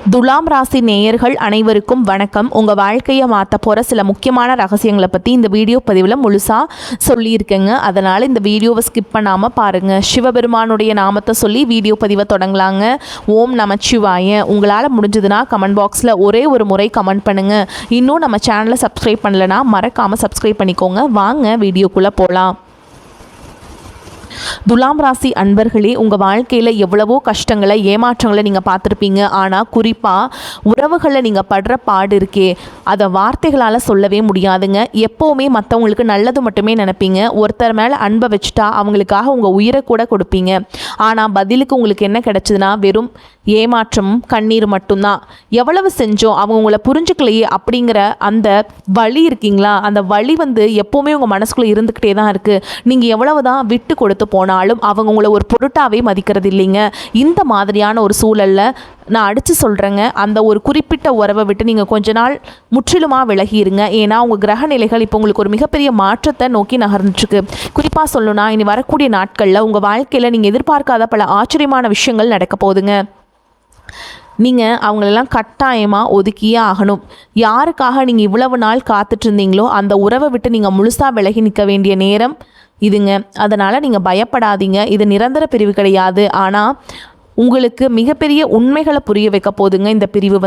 துலாம் ராசி நேயர்கள் அனைவருக்கும் வணக்கம். உங்கள் வாழ்க்கையை மாற்ற போகிற சில முக்கியமான ரகசியங்களை பற்றி இந்த வீடியோ பதிவில் முழுசாக சொல்லியிருக்கேங்க. அதனால் இந்த வீடியோவை ஸ்கிப் பண்ணாமல் பாருங்கள். சிவபெருமானுடைய நாமத்தை சொல்லி வீடியோ பதிவை தொடங்கலாங்க. ஓம் நமச்சிவாய. உங்களால் முடிஞ்சதுன்னா கமெண்ட் பாக்ஸில் ஒரே ஒரு முறை கமெண்ட் பண்ணுங்கள். இன்னும் நம்ம சேனலை சப்ஸ்கிரைப் பண்ணலைன்னா மறக்காமல் சப்ஸ்கிரைப் பண்ணிக்கோங்க. வாங்க வீடியோக்குள்ளே போகலாம். துலாம் ராசி அன்பர்களே, உங்கள் வாழ்க்கையில் எவ்வளவோ கஷ்டங்களை ஏமாற்றங்களை நீங்கள் பார்த்துருப்பீங்க. ஆனால் குறிப்பாக உறவுகளில் நீங்கள் படுற பாடு இருக்கே, அதை வார்த்தைகளால் சொல்லவே முடியாதுங்க. எப்போவுமே மற்றவங்களுக்கு நல்லது மட்டுமே நினைப்பீங்க. ஒருத்தர் மேலே அன்பை வச்சுட்டா அவங்களுக்காக உங்கள் உயிரை கூட கொடுப்பீங்க. ஆனால் பதிலுக்கு உங்களுக்கு என்ன கிடைச்சதுன்னா வெறும் ஏமாற்றமும் கண்ணீர் மட்டும்தான். எவ்வளவு செஞ்சோம் அவங்க உங்களை புரிஞ்சுக்கலையே அப்படிங்கிற அந்த வலி இருக்கீங்களா, அந்த வலி எப்போவுமே உங்கள் மனசுக்குள்ளே இருந்துக்கிட்டே தான் இருக்குது. நீங்கள் எவ்வளவு தான் விட்டு கொடுத்து போனாலும் அவங்க உங்களை ஒரு பொருட்டாவே மதிக்கிறது இல்லைங்க. இந்த மாதிரியான ஒரு சூழலில் நான் அடித்து சொல்கிறேங்க, அந்த ஒரு குறிப்பிட்ட உறவை விட்டு நீங்கள் கொஞ்ச நாள் முற்றிலுமாக விலகிடுங்க. ஏன்னா உங்கள் கிரக நிலைகள் இப்போ உங்களுக்கு ஒரு மிகப்பெரிய மாற்றத்தை நோக்கி நகர்ந்துட்டுருக்கு. குறிப்பாக சொல்லணும்னா இனி வரக்கூடிய நாட்களில் உங்கள் வாழ்க்கையில் நீங்கள் எதிர்பார்க்காத பல ஆச்சரியமான விஷயங்கள் நடக்க போகுதுங்க. நீங்கள் அவங்களெல்லாம் கட்டாயமாக ஒதுக்கியே ஆகணும். யாருக்காக நீங்கள் இவ்வளவு நாள் காத்துட்ருந்தீங்களோ அந்த உறவை விட்டு நீங்கள் முழுசாக விலகி நிற்க வேண்டிய நேரம் இதுங்க. அதனால் நீங்கள் பயப்படாதீங்க. இது நிரந்தர பிரிவு கிடையாது. ஆனால் உங்களுக்கு மிகப்பெரிய உண்மைகளை புரிய வைக்க போதுங்க இந்த பிரிவு.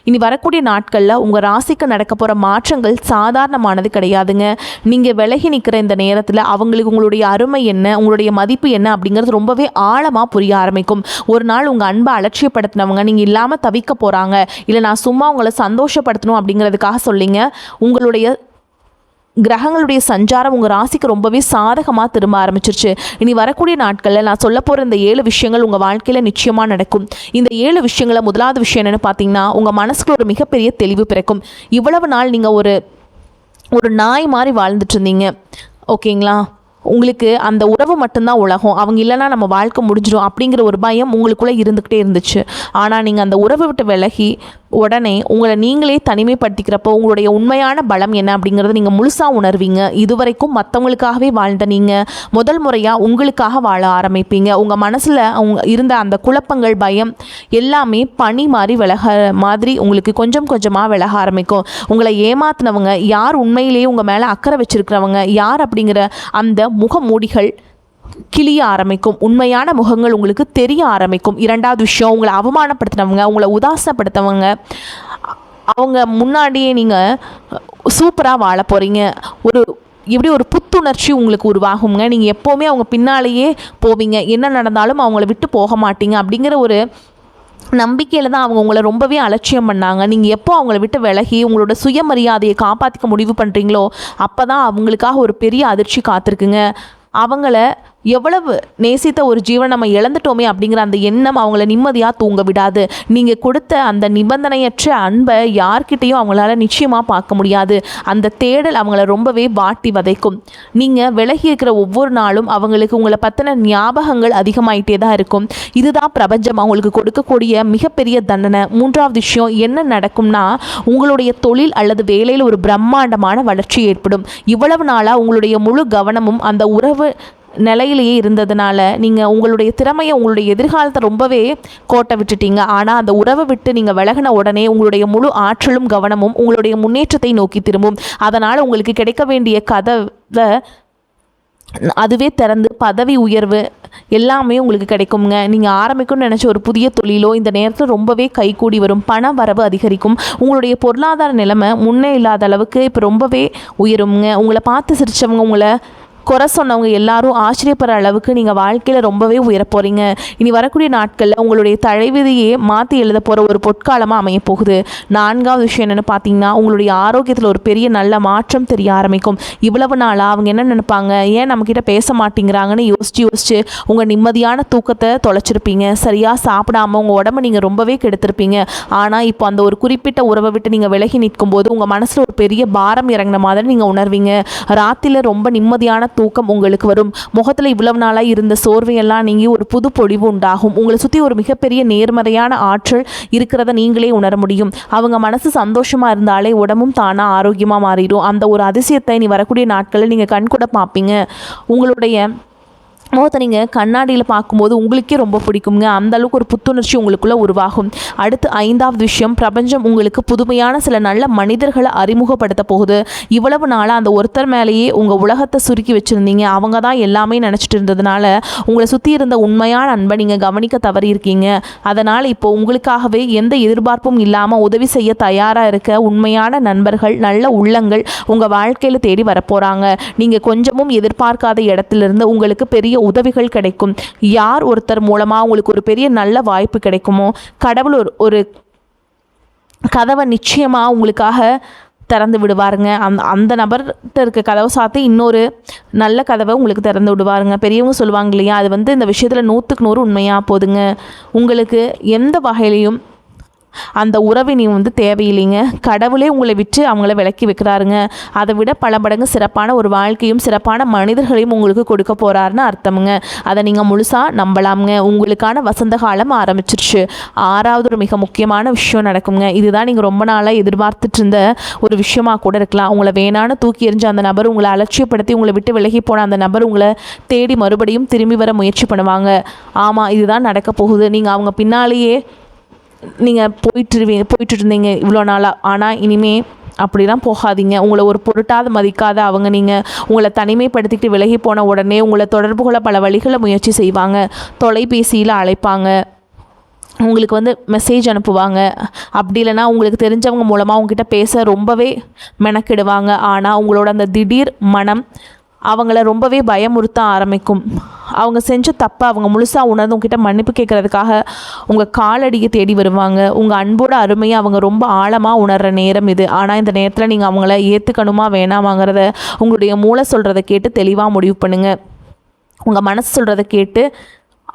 இனி வரக்கூடிய நாட்களில் உங்கள் ராசிக்கு நடக்க போகிற மாற்றங்கள் சாதாரணமானது கிடையாதுங்க. நீங்கள் விலகி நிற்கிற இந்த நேரத்தில் அவங்களுக்கு உங்களுடைய அருமை என்ன, உங்களுடைய மதிப்பு என்ன அப்படிங்கிறது ரொம்பவே ஆழமாக புரிய ஆரம்பிக்கும். ஒரு நாள் உங்கள் அன்பை அலட்சியப்படுத்தினவங்க நீங்கள் இல்லாமல் தவிக்க போகிறாங்க, இல்லை நான் சும்மா உங்களை சந்தோஷப்படுத்தணும் அப்படிங்கிறதுக்காக சொல்லிங்க. உங்களுடைய கிரகங்களுடைய சஞ்சாரம் உங்கள் ராசிக்கு ரொம்பவே சாதகமாக திரும்ப ஆரம்பிச்சிருச்சு. இனி வரக்கூடிய நாட்களில் நான் சொல்ல போகிற இந்த 7 விஷயங்கள் உங்கள் வாழ்க்கையில் நிச்சயமாக நடக்கும். இந்த 7 விஷயங்களை முதலாவது விஷயம் என்னென்னு பார்த்தீங்கன்னா, உங்கள் மனசுக்குள்ள ஒரு மிகப்பெரிய தெளிவு பிறக்கும். இவ்வளவு நாள் நீங்கள் ஒரு நாய் மாதிரி வாழ்ந்துட்டு இருந்தீங்க, ஓகேங்களா? உங்களுக்கு அந்த உறவு மட்டும்தான் உலகம், அவங்க இல்லைனா நம்ம வாழ்க்கை முடிஞ்சிடும் அப்படிங்கிற ஒரு பயம் உங்களுக்குள்ளே இருந்துக்கிட்டே இருந்துச்சு. ஆனால் நீங்கள் அந்த உறவை விட்டு விலகி உடனே உங்களை நீங்களே தனிமைப்படுத்திக்கிறப்போ உங்களுடைய உண்மையான பலம் என்ன அப்படிங்கிறத நீங்கள் முழுசாக உணர்வீங்க. இதுவரைக்கும் மற்றவங்களுக்காகவே வாழ்ந்த நீங்கள் முதல் முறையாக உங்களுக்காக வாழ ஆரம்பிப்பீங்க. உங்கள் மனசில் இருந்த அந்த குழப்பங்கள், பயம் எல்லாமே பனி மாதிரி மாதிரி உங்களுக்கு கொஞ்சம் கொஞ்சமாக விலக ஆரம்பிக்கும். உங்களை ஏமாத்தினவங்க யார், உண்மையிலேயே உங்கள் மேலே அக்கறை வச்சிருக்கிறவங்க யார் அப்படிங்கிற அந்த முகமூடிகள் கிளிய ஆரம்பிக்கும். உண்மையான முகங்கள் உங்களுக்கு தெரிய ஆரம்பிக்கும். இரண்டாவது விஷயம், உங்களை அவமானப்படுத்தினவங்க, உங்களை உதாசப்படுத்தவங்க அவங்க முன்னாடியே நீங்கள் சூப்பராக வாழ போகிறீங்க. இப்படி ஒரு புத்துணர்ச்சி உங்களுக்கு உருவாகுங்க. நீங்கள் எப்போவுமே அவங்க பின்னாலேயே போவீங்க, என்ன நடந்தாலும் அவங்கள விட்டு போக மாட்டீங்க அப்படிங்கிற ஒரு நம்பிக்கையில் தான் அவங்க உங்களை ரொம்பவே அலட்சியம் பண்ணாங்க. நீங்கள் எப்போ அவங்கள விட்டு விலகி உங்களோட சுயமரியாதையை காப்பாற்றிக்க முடிவு பண்ணுறீங்களோ அப்போ தான் அவங்களுக்காக ஒரு பெரிய அதிர்ச்சி காத்திருக்குங்க. அவங்கள எவ்வளவு நேசித்த ஒரு ஜீவன் நம்ம இழந்துட்டோமே அப்படிங்கிற அந்த எண்ணம் அவங்கள நிம்மதியாக தூங்க விடாது. நீங்கள் கொடுத்த அந்த நிபந்தனையற்ற அன்பை யார்கிட்டையும் அவங்களால நிச்சயமாக பார்க்க முடியாது. அந்த தேடல் அவங்கள ரொம்பவே வாட்டி வதைக்கும். நீங்கள் விலகி இருக்கிற ஒவ்வொரு நாளும் அவங்களுக்கு உங்களை பற்றின ஞாபகங்கள் அதிகமாயிட்டே தான் இருக்கும். இதுதான் பிரபஞ்சம் அவங்களுக்கு கொடுக்கக்கூடிய மிகப்பெரிய தண்டனை. மூன்றாவது விஷயம் என்ன நடக்கும்னா, உங்களுடைய தொழில் அல்லது வேலையில் ஒரு பிரம்மாண்டமான வளர்ச்சி ஏற்படும். இவ்வளவு நாளாக உங்களுடைய முழு கவனமும் அந்த உறவு நிலையிலேயே இருந்ததுனால நீங்கள் உங்களுடைய திறமையை, உங்களுடைய எதிர்காலத்தை ரொம்பவே கோட்டை விட்டுட்டீங்க. ஆனால் அந்த உறவை விட்டு நீங்கள் விலகின உடனே உங்களுடைய முழு ஆற்றலும் கவனமும் உங்களுடைய முன்னேற்றத்தை நோக்கி திரும்பும். அதனால் உங்களுக்கு கிடைக்க வேண்டிய கதவை அதுவே திறந்து பதவி உயர்வு எல்லாமே உங்களுக்கு கிடைக்குங்க. நீங்கள் ஆரம்பிக்கணும்னு நினச்ச ஒரு புதிய தொழிலோ இந்த நேரத்தில் ரொம்பவே கைகூடி வரும். பண வரவு அதிகரிக்கும். உங்களுடைய பொருளாதார நிலைமை முன்னே இல்லாத அளவுக்கு இப்போ ரொம்பவே உயருங்க. உங்களை பார்த்து சிரித்தவங்க, உங்களை குறை சொன்னவங்க எல்லாரும் ஆச்சரியப்படுற அளவுக்கு நீங்கள் வாழ்க்கையில் ரொம்பவே உயர போகிறீங்க. இனி வரக்கூடிய நாட்களில் உங்களுடைய தலைவிதியே மாற்றி எழுத போகிற ஒரு பொற்காலமாக அமைய போகுது. நான்காவது விஷயம் என்னென்னு பார்த்தீங்கன்னா, உங்களுடைய ஆரோக்கியத்தில் ஒரு பெரிய நல்ல மாற்றம் தெரிய ஆரம்பிக்கும். இவ்வளவு நாளாக அவங்க என்ன நினைப்பாங்க, ஏன் நம்மக்கிட்ட பேச மாட்டேங்கிறாங்கன்னு யோசிச்சு உங்கள் நிம்மதியான தூக்கத்தை தொலைச்சிருப்பீங்க. சரியாக சாப்பிடாமல் உங்கள் உடம்பை நீங்கள் ரொம்பவே கெடுத்திருப்பீங்க. ஆனால் இப்போ அந்த ஒரு குறிப்பிட்ட உறவை விட்டு நீங்கள் விலகி நிற்கும் போது உங்கள் மனசில் ஒரு பெரிய பாரம் இறங்கின மாதிரி நீங்கள் உணர்வீங்க. ராத்திரியில் ரொம்ப நிம்மதியான தூக்கம் உங்களுக்கு வரும். முகத்தில் இவ்வளவு நாளாக இருந்த சோர்வையெல்லாம் நீங்கி ஒரு புது பொழிவு உண்டாகும். உங்களை சுற்றி ஒரு மிகப்பெரிய நேர்மறையான ஆற்றல் இருக்கிறத நீங்களே உணர முடியும். அவங்க மனசு சந்தோஷமாக இருந்தாலே உடம்பும் தானாக ஆரோக்கியமாக மாறிடும். அந்த ஒரு அதிசயத்தை நீ வரக்கூடிய நாட்களில் நீங்கள் கண்கூட பார்ப்பீங்க. உங்களுடைய முகத்தை நீங்கள் கண்ணாடியில் பார்க்கும்போது உங்களுக்கே ரொம்ப பிடிக்குங்க. அந்தளவுக்கு ஒரு புத்துணர்ச்சி உங்களுக்குள்ளே உருவாகும். அடுத்து 5வது விஷயம், பிரபஞ்சம் உங்களுக்கு புதுமையான சில நல்ல மனிதர்களை அறிமுகப்படுத்த போகுது. இவ்வளவு நாளாக அந்த ஒருத்தர் மேலேயே உங்கள் உலகத்தை சுருக்கி வச்சுருந்தீங்க. அவங்க தான் எல்லாமே நினச்சிட்டு இருந்ததுனால உங்களை சுற்றி இருந்த உண்மையான அன்பை நீங்கள் கவனிக்க தவறி இருக்கீங்க. அதனால் இப்போ உங்களுக்காகவே எந்த எதிர்பார்ப்பும் இல்லாமல் உதவி செய்ய தயாராக இருக்க உண்மையான நண்பர்கள், நல்ல உள்ளங்கள் உங்கள் வாழ்க்கையில் தேடி வரப்போகிறாங்க. நீங்கள் கொஞ்சமும் எதிர்பார்க்காத இடத்திலிருந்து உங்களுக்கு பெரிய உதவிகள் கிடைக்கும். யார் ஒருத்தர் மூலமாக உங்களுக்கு ஒரு பெரிய நல்ல வாய்ப்பு கிடைக்குமோ, கடவுள் ஒரு கதவை நிச்சயமாக உங்களுக்காக திறந்து விடுவாருங்க. அந்த நபர்கிட்ட இருக்க கதவை சாத்தி இன்னொரு நல்ல கதவை உங்களுக்கு திறந்து விடுவாருங்க. பெரியவங்க சொல்லுவாங்க இல்லையா, அது இந்த விஷயத்தில் 100க்கு 100 உண்மையாக போதுங்க. உங்களுக்கு எந்த வகையிலையும் அந்த உறவினை தேவையில்லைங்க. கடவுளே உங்களை விட்டு அவங்கள விலக்கி வைக்கிறாருங்க. அதை விட பல மடங்கு சிறப்பான ஒரு வாழ்க்கையும் சிறப்பான மனிதர்களையும் உங்களுக்கு கொடுக்க போகிறாருன்னு அர்த்தமுங்க. அதை நீங்கள் முழுசாக நம்பலாமுங்க. உங்களுக்கான வசந்த காலம் ஆரம்பிச்சிருச்சு. 6வது ஒரு மிக முக்கியமான விஷயம் நடக்குங்க. இதுதான் நீங்கள் ரொம்ப நாளாக எதிர்பார்த்துட்டு இருந்த ஒரு விஷயமாக கூட இருக்கலாம். உங்களை வேணான்னு தூக்கி எறிஞ்ச அந்த நபர், உங்களை அலட்சியப்படுத்தி உங்களை விட்டு விலகி போன அந்த நபர் உங்களை தேடி மறுபடியும் திரும்பி வர முயற்சி பண்ணுவாங்க. ஆமாம், இதுதான் நடக்க போகுது. நீங்கள் அவங்க பின்னாலேயே நீங்கள் போயிட்டு இருந்தீங்க இவ்வளோ நாளாக. ஆனால் இனிமேல் அப்படிலாம் போகாதீங்க. உங்களை ஒரு பொருட்டாத மதிக்காத அவங்க நீங்கள் உங்களை தனிமைப்படுத்திக்கிட்டு விலகி போன உடனே உங்களை தொடர்புகளை பல வழிகளை முயற்சி செய்வாங்க. தொலைபேசியில் அழைப்பாங்க, உங்களுக்கு மெசேஜ் அனுப்புவாங்க. அப்படி இல்லைனா உங்களுக்கு தெரிஞ்சவங்க மூலமாக உங்ககிட்ட பேச ரொம்பவே மெனக்கிடுவாங்க. ஆனால் உங்களோட அந்த திடீர் மனம் அவங்கள ரொம்பவே பயமுறுத்த ஆரம்பிக்கும். அவங்க செஞ்ச தப்பை அவங்க முழுசாக உணர்ந்து உங்ககிட்ட மன்னிப்பு கேட்குறதுக்காக உங்கள் காலடியை தேடி வருவாங்க. உங்கள் அன்போட அருமையை அவங்க ரொம்ப ஆழமாக உணர்கிற நேரம் இது. ஆனால் இந்த நேரத்தில் நீங்கள் அவங்கள ஏற்றுக்கணுமா வேணாமாங்கிறத உங்களுடைய மூளை சொல்கிறத கேட்டு தெளிவாக முடிவு பண்ணுங்கள். உங்கள் மனசு சொல்கிறத கேட்டு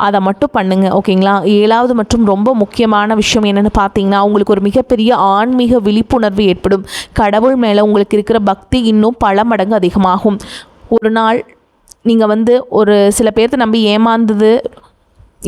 அதை மட்டும் பண்ணுங்கள், ஓகேங்களா? 7வது மற்றும் ரொம்ப முக்கியமான விஷயம் என்னென்னு பார்த்தீங்கன்னா, உங்களுக்கு ஒரு மிகப்பெரிய ஆன்மீக விழிப்புணர்வு ஏற்படும். கடவுள் மேலே உங்களுக்கு இருக்கிற பக்தி இன்னும் பல மடங்கு அதிகமாகும். ஒரு நாள் நீங்கள் ஒரு சில பேர்த்த நம்பி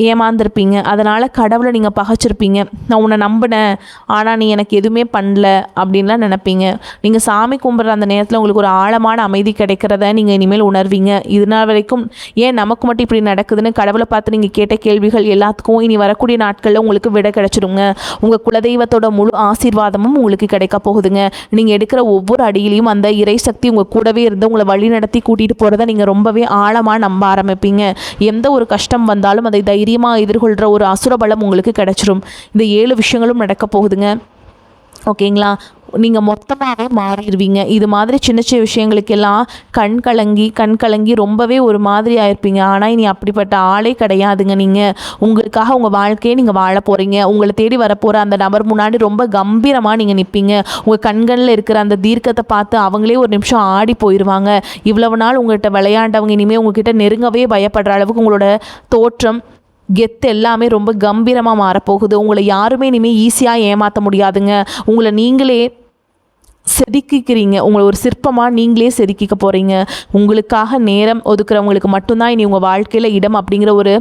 ஏமாந்துருப்பீங்க. அதனால் கடவுளை நீங்கள் பகைச்சிருப்பீங்க. நான் உன்னை நம்பினேன், ஆனால் நீ எனக்கு எதுவுமே பண்ணல அப்படின்லாம் நினைப்பீங்க. நீங்கள் சாமி கும்பிட்ற அந்த நேரத்தில் உங்களுக்கு ஒரு ஆழமான அமைதி கிடைக்கிறத நீங்கள் இனிமேல் உணர்வீங்க. இதனால் வரைக்கும் ஏன் நமக்கு மட்டும் இப்படி நடக்குதுன்னு கடவுளை பார்த்து நீங்கள் கேட்ட கேள்விகள் எல்லாத்துக்கும் இனி வரக்கூடிய நாட்களில் உங்களுக்கு விட கிடைச்சிடுங்க. உங்கள் குலதெய்வத்தோட முழு ஆசீர்வாதமும் உங்களுக்கு கிடைக்க போகுதுங்க. நீங்கள் எடுக்கிற ஒவ்வொரு அடியிலையும் அந்த இறை சக்தி உங்கள் கூடவே இருந்து உங்களை வழி நடத்தி கூட்டிகிட்டு போகிறத நீங்கள் ரொம்பவே ஆழமாக நம்ப ஆரம்பிப்பீங்க. எந்த ஒரு கஷ்டம் வந்தாலும் அதை தைரியமாக எதிர்கொள்கிற ஒரு அசுரபலம் உங்களுக்கு கிடைச்சிரும். இந்த 7 விஷயங்களும் நடக்க போகுதுங்க, ஓகேங்களா? நீங்கள் மொத்தமாகவே மாறிடுவீங்க. இது மாதிரி சின்ன சின்ன விஷயங்களுக்கெல்லாம் கண் கலங்கி ரொம்பவே ஒரு மாதிரி ஆயிருப்பீங்க. ஆனால் இனி அப்படிப்பட்ட ஆளே கிடையாதுங்க. நீங்கள் உங்களுக்காக உங்கள் வாழ்க்கையை நீங்கள் வாழ போகிறீங்க. உங்களை தேடி வரப்போகிற அந்த நபர் முன்னாடி ரொம்ப கம்பீரமாக நீங்கள் நிற்பீங்க. உங்கள் கண்களில் இருக்கிற அந்த தீர்க்கத்தை பார்த்து அவங்களே ஒரு நிமிஷம் ஆடி போயிடுவாங்க. இவ்வளவு நாள் உங்கள்கிட்ட விளையாண்டவங்க இனிமேல் உங்ககிட்ட நெருங்கவே பயப்படுற அளவுக்கு உங்களோட தோற்றம், கெத்து எல்லாமே ரொம்ப கம்பீரமாக மாறப்போகுது. உங்களை யாருமே இனிமேல் ஈஸியாக ஏமாற்ற முடியாதுங்க. உங்களை நீங்களே செதுக்கிக்கிறீங்க. உங்களை ஒரு சிற்பமாக நீங்களே செதுக்கிக்க போகிறீங்க. உங்களுக்காக நேரம் ஒதுக்குறவங்களுக்கு மட்டும்தான் இனி உங்கள் வாழ்க்கையில் இடம் அப்படிங்கிற ஒரு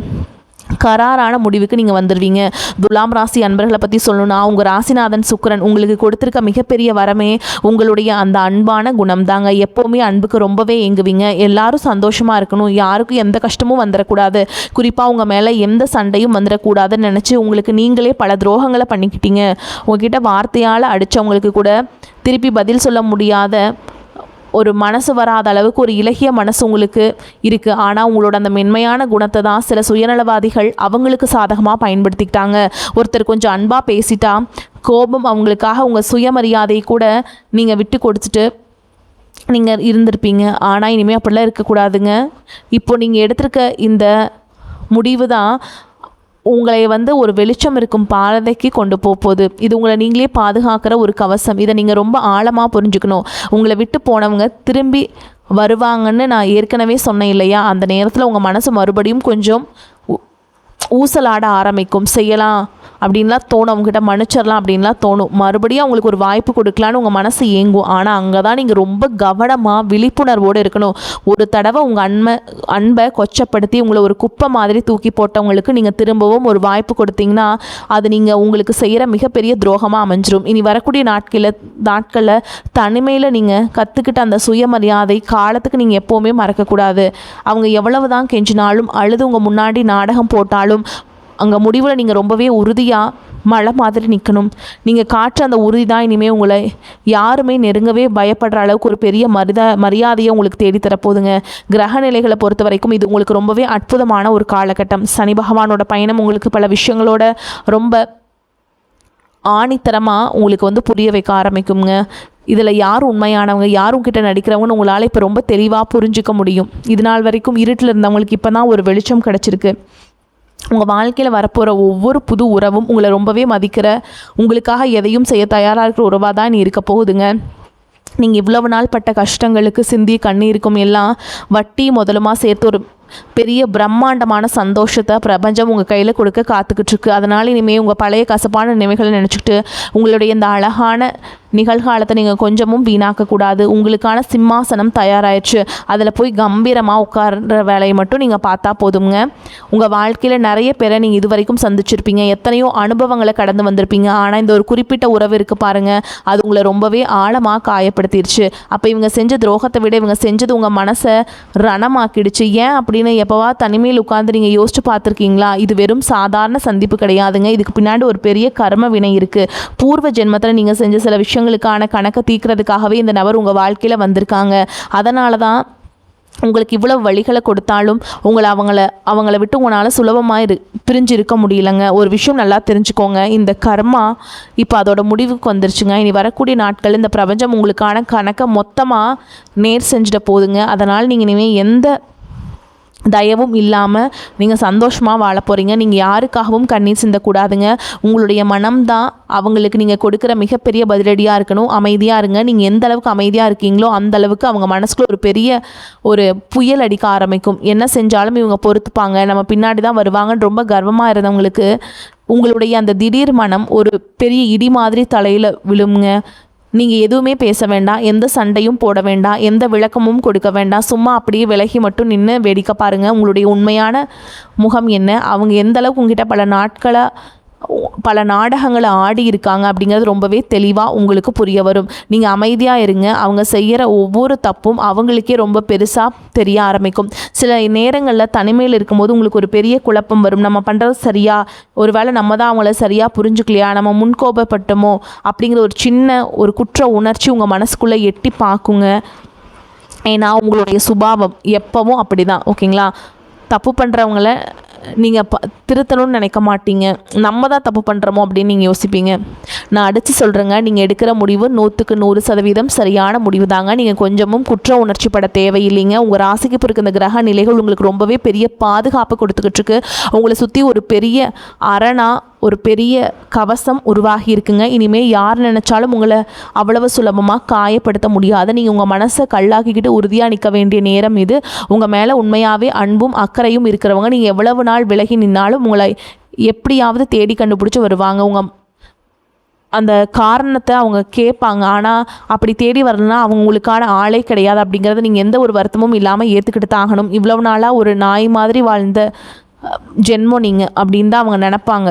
கராரான முடிவுக்கு நீங்கள் வந்துடுவீங்க. துலாம் ராசி அன்பர்களை பற்றி சொல்லணும்னா, உங்கள் ராசிநாதன் சுக்கிரன் உங்களுக்கு கொடுத்துருக்க மிகப்பெரிய வரமே உங்களுடைய அந்த அன்பான குணம் தாங்க. எப்போவுமே அன்புக்கு ரொம்பவே ஏங்குவீங்க. எல்லாரும் சந்தோஷமாக இருக்கணும், யாருக்கும் எந்த கஷ்டமும் வந்துடக்கூடாது, குறிப்பாக உங்கள் மேலே எந்த சண்டையும் வந்துடக்கூடாதுன்னு நினச்சி உங்களுக்கு நீங்களே பல துரோகங்களை பண்ணிக்கிட்டீங்க. உங்ககிட்ட வார்த்தையால் அடித்தவங்களுக்கு கூட திருப்பி பதில் சொல்ல முடியாத ஒரு மனசு வராத அளவுக்கு ஒரு இலகிய மனசு உங்களுக்கு இருக்குது. ஆனால் உங்களோட அந்த மென்மையான குணத்தை தான் சில சுயநலவாதிகள் அவங்களுக்கு சாதகமாக பயன்படுத்திக்கிட்டாங்க. ஒருத்தர் கொஞ்சம் அன்பாக பேசிட்டா கோபம் அவங்களுக்காக உங்கள் சுயமரியாதையை கூட நீங்கள் விட்டு கொடுத்துட்டு நீங்கள் இருந்திருப்பீங்க. ஆனால் இனிமேல் அப்படிலாம் இருக்கக்கூடாதுங்க. இப்போ நீங்கள் எடுத்திருக்க இந்த முடிவு தான் உங்களை ஒரு வெளிச்சம் இருக்கும் பாதைக்கு கொண்டு போகுது. இது உங்களை நீங்களே பாதுகாக்கிற ஒரு கவசம். இதை நீங்கள் ரொம்ப ஆழமாக புரிஞ்சுக்கணும். உங்களை விட்டு போனவங்க திரும்பி வருவாங்கன்னு நான் ஏற்கனவே சொன்னேன் இல்லையா? அந்த நேரத்தில் உங்கள் மனசு மறுபடியும் கொஞ்சம் ஊசலாட ஆரம்பிக்கும். செய்யலாம் அப்படின்லாம் தோணும், அவங்ககிட்ட மன்னிச்சிடலாம் அப்படின்லாம் தோணும். மறுபடியும் அவங்களுக்கு ஒரு வாய்ப்பு கொடுக்கலான்னு உங்கள் மனசு ஏங்கும். ஆனால் அங்கே தான் நீங்கள் ரொம்ப கவனமாக விழிப்புணர்வோடு இருக்கணும். ஒரு தடவை உங்கள் அன்பை கொச்சப்படுத்தி உங்களை ஒரு குப்பை மாதிரி தூக்கி போட்டவங்களுக்கு நீங்கள் திரும்பவும் ஒரு வாய்ப்பு கொடுத்தீங்கன்னா அது நீங்கள் உங்களுக்கு செய்கிற மிகப்பெரிய துரோகமாக அமைஞ்சிரும். இனி வரக்கூடிய நாட்களில் தனிமையில் நீங்கள் கற்றுக்கிட்ட அந்த சுயமரியாதை காலத்துக்கு நீங்கள் எப்போவுமே மறக்கக்கூடாது. அவங்க எவ்வளவு தான் கெஞ்சினாலும் அழுது உங்கள் முன்னாடி நாடகம் போட்டாலும் அங்கே முடிவில் நீங்கள் ரொம்பவே உறுதியாக மழை மாதிரி நிற்கணும். நீங்கள் காற்ற அந்த உறுதி தான் இனிமேல் உங்களை யாருமே நெருங்கவே பயப்படுற அளவுக்கு ஒரு பெரிய மரியாதையை உங்களுக்கு தேடித்தரப்போகுதுங்க. கிரக நிலைகளை பொறுத்த வரைக்கும் இது உங்களுக்கு ரொம்பவே அற்புதமான ஒரு காலகட்டம். சனி பகவானோட பயணம் உங்களுக்கு பல விஷயங்களோட ரொம்ப ஆணித்தரமாக உங்களுக்கு புரிய வைக்க ஆரம்பிக்குங்க. இதில் யார் உண்மையானவங்க, யார் உங்ககிட்ட நடிக்கிறவங்கன்னு உங்களால் இப்போ ரொம்ப தெளிவாக புரிஞ்சிக்க முடியும். இது நாள் வரைக்கும் இருட்டில் இருந்தவங்களுக்கு இப்போ தான் ஒரு வெளிச்சம் கிடச்சிருக்கு. உங்கள் வாழ்க்கையில் வரப்போகிற ஒவ்வொரு புது உறவும் உங்களை ரொம்பவே மதிக்கிற, உங்களுக்காக எதையும் செய்ய தயாராக இருக்கிற உறவாக தான் நீ இருக்க போகுதுங்க. நீங்கள் இவ்வளவு நாள் பட்ட கஷ்டங்களுக்கு சிந்திய கண்ணீருக்கும் எல்லாம் வட்டி முதலுமா சேர்த்து ஒரு பெரிய பிரம்மாண்டமான சந்தோஷத்தை பிரபஞ்சம் உங்கள் கையில் கொடுக்க காத்துக்கிட்டு இருக்கு. அதனால் இனிமேல் உங்கள் பழைய கசப்பான நினைவுகளை நினச்சிக்கிட்டு உங்களுடைய இந்த அழகான நிகழ்காலத்தை நீங்கள் கொஞ்சமும் வீணாக்கக்கூடாது. உங்களுக்கான சிம்மாசனம் தயாராகிடுச்சு, அதில் போய் கம்பீரமாக உட்கார்ற வேலையை மட்டும் நீங்கள் பார்த்தா போதுங்க. உங்கள் வாழ்க்கையில் நிறைய பேரை நீங்கள் இது வரைக்கும் சந்திச்சிருப்பீங்க, எத்தனையோ அனுபவங்களை கடந்து வந்திருப்பீங்க. ஆனால் இந்த ஒரு குறிப்பிட்ட உறவு இருக்குது பாருங்கள், அது உங்களை ரொம்பவே ஆழமாக காயப்படுத்திடுச்சு. அப்போ இவங்க செஞ்ச துரோகத்தை விட இவங்க செஞ்சது உங்கள் மனசை ரணமாக்கிடுச்சு. ஏன் அப்படின்னு எப்போவா தனிமையில் உட்கார்ந்து நீங்கள் யோசிச்சு பார்த்துருக்கீங்களா? இது வெறும் சாதாரண சந்திப்பு கிடையாதுங்க. இதுக்கு பின்னாடி ஒரு பெரிய கர்ம வினை இருக்குது. பூர்வ ஜென்மத்தில் நீங்கள் செஞ்ச சில விஷயங்களுக்கான கணக்கை தீர்க்கிறதுக்காகவே இந்த நபர் உங்கள் வாழ்க்கையில் வந்திருக்காங்க. அதனால தான் உங்களுக்கு இவ்வளவு வழிகளை கொடுத்தாலும் அவங்கள விட்டு உங்களால் சுலபமாக பிரிஞ்சு இருக்க முடியலங்க. ஒரு விஷயம் நல்லா தெரிஞ்சுக்கோங்க, இந்த கர்மா இப்போ அதோட முடிவுக்கு வந்துருச்சுங்க. இனி வரக்கூடிய நாட்கள் இந்த பிரபஞ்சம் உங்களுக்கான கணக்கை மொத்தமாக நேர் செஞ்சுட்ட போதுங்க. அதனால் நீங்கள் இனிமேல் எந்த தயவும் இல்லாமல் நீங்கள் சந்தோஷமாக வாழ போகிறீங்க. நீங்கள் யாருக்காகவும் கண்ணீர் சிந்தக்கூடாதுங்க. உங்களுடைய மனம்தான் அவங்களுக்கு நீங்கள் கொடுக்குற மிகப்பெரிய பதிலடியாக இருக்கணும். அமைதியாக இருங்க. நீங்கள் எந்த அளவுக்கு அமைதியாக இருக்கீங்களோ அந்த அளவுக்கு அவங்க மனசுக்குள்ள ஒரு பெரிய ஒரு புயல் அடிக்க ஆரம்பிக்கும். என்ன செஞ்சாலும் இவங்க பொறுத்துப்பாங்க, நம்ம பின்னாடி தான் வருவாங்கன்னு ரொம்ப கர்வமாக இருந்தவங்களுக்கு உங்களுடைய அந்த திடீர் மனம் ஒரு பெரிய இடி மாதிரி தலையில் விழுங்க. நீங்கள் எதுவுமே பேச வேண்டாம், எந்த சண்டையும் போட வேண்டாம், எந்த விளக்கமும் கொடுக்க வேண்டாம். சும்மா அப்படியே விலகி மட்டும் நின்று வேடிக்கை பாருங்கள். உங்களுடைய உண்மையான முகம் என்ன, அவங்க எந்த அளவுக்கு உங்ககிட்ட பல நாடகங்களை ஆடி இருக்காங்க அப்படிங்கிறது ரொம்பவே தெளிவாக உங்களுக்கு புரிய வரும். நீங்கள் அமைதியாக இருங்க. அவங்க செய்கிற ஒவ்வொரு தப்பும் அவங்களுக்கே ரொம்ப பெருசாக தெரிய ஆரம்பிக்கும். சில நேரங்களில் தனிமையில் இருக்கும்போது உங்களுக்கு ஒரு பெரிய குழப்பம் வரும். நம்ம பண்ணுறது சரியா, ஒரு வேளை நம்ம தான் அவங்கள சரியாக புரிஞ்சுக்கலையா, நம்ம முன்கோபப்பட்டோமோ அப்படிங்கிற ஒரு சின்ன ஒரு குற்ற உணர்ச்சி உங்கள் மனசுக்குள்ளே எட்டி பார்க்குங்க. ஏன்னா உங்களுடைய சுபாவம் எப்பவும் அப்படி தான். ஓகேங்களா? தப்பு பண்ணுறவங்கள நீங்கள் திருத்தணும்னு நினைக்க மாட்டீங்க, நம்ம தான் தப்பு பண்ணுறோமோ அப்படின்னு நீங்கள் யோசிப்பீங்க. நான் அடித்து சொல்கிறேங்க, நீங்கள் எடுக்கிற முடிவு 100% சரியான முடிவு தாங்க. நீங்கள் கொஞ்சமும் குற்ற உணர்ச்சி பட தேவையில்லைங்க. உங்கள் ராசிக்கு பிறகு இந்த கிரக நிலைகள் உங்களுக்கு ரொம்பவே பெரிய பாதுகாப்பு கொடுத்துக்கிட்டு இருக்கு. உங்களை சுற்றி ஒரு பெரிய அரணா, ஒரு பெரிய கவசம் உருவாகி இருக்குங்க. இனிமேல் யார் நினச்சாலும் உங்களை அவ்வளவு சுலபமாக காயப்படுத்த முடியாது. நீங்கள் உங்கள் மனசை கல்லாக்கிக்கிட்டு உறுதியாக நிற்க வேண்டிய நேரம் இது. உங்கள் மேலே உண்மையாகவே அன்பும் அக்கறையும் இருக்கிறவங்க நீங்கள் எவ்வளவு நாள் விலகி நின்னாலும் உங்களை எப்படியாவது தேடி கண்டுபிடிச்சி வருவாங்க. அந்த காரணத்தை அவங்க கேட்பாங்க. ஆனால் அப்படி தேடி வரலன்னா அவங்களுக்கான ஆளே கிடையாது அப்படிங்கிறத நீங்கள் எந்த ஒரு வருத்தமும் இல்லாமல் ஏற்றுக்கிட்டு தான் ஆகணும். இவ்வளவு நாளாக ஒரு நாய் மாதிரி வாழ்ந்த ஜென்மம் நீங்கள் அப்படின்னு தான் அவங்க நினப்பாங்க.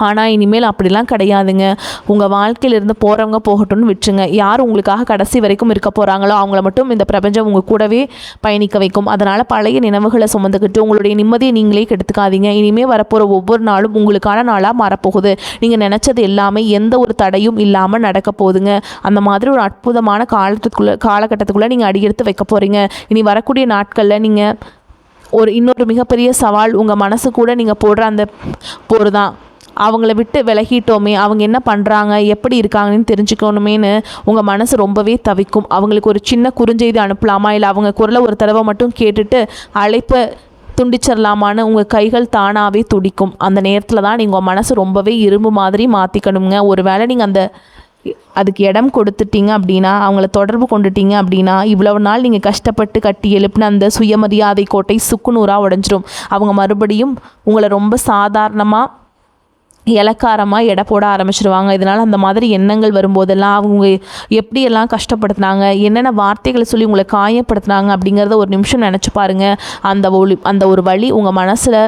ஆனால் இனிமேல் அப்படிலாம் கிடையாதுங்க. உங்கள் வாழ்க்கையிலிருந்து போகிறவங்க போகட்டும்னு விட்டுருங்க. யார் உங்களுக்காக கடைசி வரைக்கும் இருக்க போகிறாங்களோ அவங்கள மட்டும் இந்த பிரபஞ்சம் உங்கள் கூடவே பயணிக்க வைக்கும். அதனால் பழைய நினைவுகளை சுமந்துக்கிட்டு உங்களுடைய நிம்மதியை நீங்களே கெடுத்துக்காதீங்க. இனிமேல் வரப்போகிற ஒவ்வொரு நாளும் உங்களுக்கான நாளாக மாறப்போகுது. நீங்கள் நினச்சது எல்லாமே எந்த ஒரு தடையும் இல்லாமல் நடக்க போகுதுங்க. அந்த மாதிரி ஒரு அற்புதமான காலகட்டத்துக்குள்ளே நீங்கள் அடியெடுத்து வைக்க போகிறீங்க. இனி வரக்கூடிய நாட்களில் நீங்கள் இன்னொரு மிகப்பெரிய சவால் உங்கள் மனசு கூட நீங்கள் போடுற அந்த போர் தான். அவங்கள விட்டு விலகிட்டோமே, அவங்க என்ன பண்ணுறாங்க, எப்படி இருக்காங்கன்னு தெரிஞ்சுக்கணுமேனு உங்கள் மனசு ரொம்பவே தவிக்கும். அவங்களுக்கு ஒரு சின்ன குறுஞ்செய்தி அனுப்பலாமா, இல்லை அவங்க குரலை ஒரு தடவை மட்டும் கேட்டுட்டு அழைப்பை துண்டிச்சிடலாமான்னு உங்கள் கைகள் தானாகவே துடிக்கும். அந்த நேரத்தில் தான் நீங்கள் உங்கள் மனசு ரொம்பவே இரும்பு மாதிரி மாற்றிக்கணுங்க. ஒரு வேளை நீங்கள் அதுக்கு இடம் கொடுத்துட்டீங்க அப்படின்னா, அவங்கள தொடர்பு கொண்டுட்டீங்க அப்படின்னா, இவ்வளவு நாள் நீங்கள் கஷ்டப்பட்டு கட்டி எழுப்பின அந்த சுயமரியாதை கோட்டை சுக்குநூறாக உடஞ்சிரும். அவங்க மறுபடியும் உங்களை ரொம்ப சாதாரணமாக இளக்காரமாக எடை போட ஆரம்பிச்சிருவாங்க. இதனால் அந்த மாதிரி எண்ணங்கள் வரும்போதெல்லாம் அவங்க எப்படியெல்லாம் கஷ்டப்படுத்துனாங்க, என்னென்ன வார்த்தைகளை சொல்லி உங்களை காயப்படுத்துனாங்க அப்படிங்கிறத ஒரு நிமிஷம் நினச்சி பாருங்கள். அந்த ஒரு வழி உங்கள் மனசில்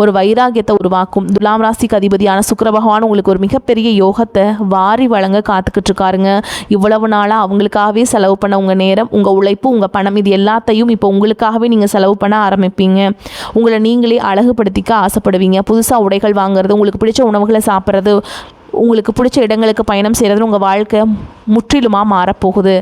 ஒரு வைராகியத்தை உருவாக்கும். துலாம் ராசிக்கு அதிபதியான சுக்கிர பகவான் உங்களுக்கு ஒரு மிகப்பெரிய யோகத்தை வாரி வழங்க காத்துக்கிட்டு இருக்காருங்க. இவ்வளவு நாளாக அவங்களுக்காகவே செலவு பண்ண உங்கள் நேரம், உங்கள் உழைப்பு, உங்கள் பணம், இது எல்லாத்தையும் இப்போ உங்களுக்காகவே நீங்கள் செலவு பண்ண ஆரம்பிப்பீங்க. உங்களை நீங்களே அழகுபடுத்திக்க ஆசைப்படுவீங்க. புதுசாக உடைகள் வாங்குறது, உங்களுக்கு பிடிச்ச உணவுகளை சாப்பிட்றது, உங்களுக்கு பிடிச்ச இடங்களுக்கு பயணம் செய்கிறது உங்கள் வாழ்க்கை முற்றிலுமாக மாறப்போகுது.